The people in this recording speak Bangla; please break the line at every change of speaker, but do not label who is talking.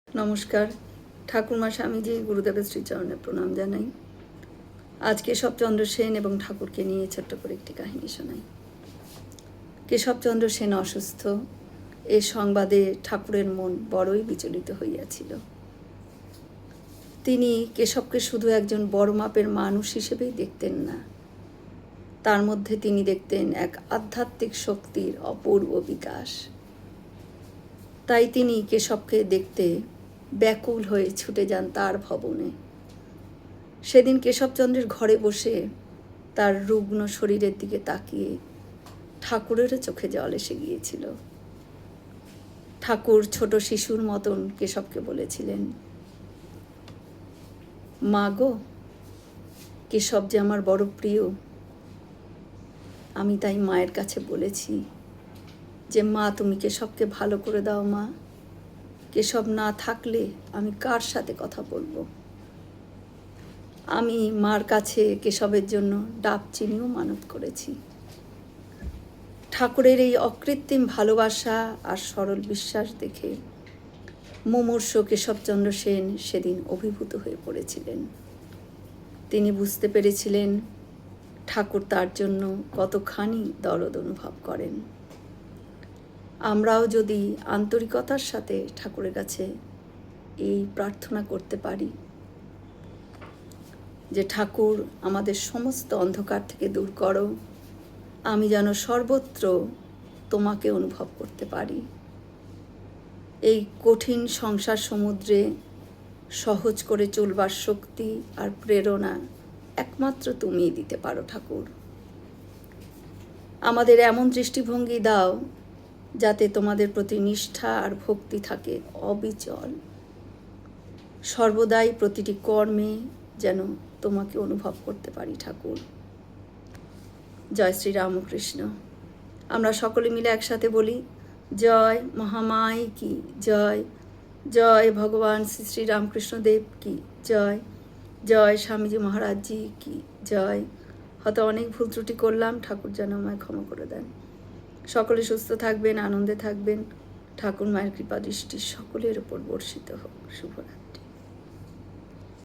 নমস্কার। ঠাকুরমা স্বামীজি গুরুদেবের শ্রীচরণে প্রণাম জানাই। আজ কেশবচন্দ্র সেন এবং ঠাকুরকে নিয়ে ছোট্ট করে একটি কাহিনী শোনাই। কেশবচন্দ্র সেন অসুস্থ, এ সংবাদে ঠাকুরের মন বড়ই বিচলিত হইয়াছিল। তিনি কেশবকে শুধু একজন বড় মাপের মানুষ হিসেবেই দেখতেন না, তার মধ্যে তিনি দেখতেন এক আধ্যাত্মিক শক্তির অপূর্ব বিকাশ। তাই তিনি কেশবকে দেখতে ব্যাকুল হয়ে ছুটে যান তার ভবনে। সেদিন কেশবচন্দ্রের ঘরে বসে তার রুগ্ন শরীরের দিকে তাকিয়ে ঠাকুরেরও চোখে জল এসে গিয়েছিল। ঠাকুর ছোট শিশুর মতন কেশবকে বলেছিলেন, মা গো, কেশব যে আমার বড় প্রিয়। আমি তাই মায়ের কাছে বলেছি যে মা, তুমি কেশবকে ভালো করে দাও মা। কেশব না থাকলে আমি কার সাথে কথা বলবো? আমি মার কাছে কেশবের জন্য ডাব চিনিও মানত করেছি। ঠাকুরের এই অকৃত্রিম ভালোবাসা আর সরল বিশ্বাস দেখে মুমূর্ষ কেশবচন্দ্র সেন সেদিন অভিভূত হয়ে পড়েছিলেন। তিনি বুঝতে পেরেছিলেন ঠাকুর তার জন্য কতখানি দরদ অনুভব করেন। আমরাও যদি আন্তরিকতার সাথে ঠাকুরের কাছে এই প্রার্থনা করতে পারি যে ঠাকুর, আমাদের সমস্ত অন্ধকার থেকে দূর করো, আমি যেন সর্বত্র তোমাকে অনুভব করতে পারি। এই কঠিন সংসার সমুদ্রে সহজ করে চলবার শক্তি আর প্রেরণা একমাত্র তুমিই দিতে পারো ঠাকুর। আমাদের এমন দৃষ্টিভঙ্গি দাও যাতে তোমাদের প্রতি নিষ্ঠা আর ভক্তি থাকে অবিচল। সর্বদাই প্রতিটি কর্মে যেন তোমাকে অনুভব করতে পারি ঠাকুর। জয় শ্রী রামকৃষ্ণ। আমরা সকলে মিলে একসাথে বলি, জয় মহামাই কি জয়, জয় ভগবান শ্রী শ্রী রামকৃষ্ণদেব কি জয়, জয় স্বামীজি মহারাজজি কি জয়। হয়তো অনেক ভুল ত্রুটি করলাম, ঠাকুর যেন আমায় ক্ষমা করে দেন। সকলে সুস্থ থাকবেন, আনন্দে থাকবেন। ঠাকুর মায়ের কৃপা দৃষ্টি সকলের উপর বর্ষিত হোক। শুভরাত্রি।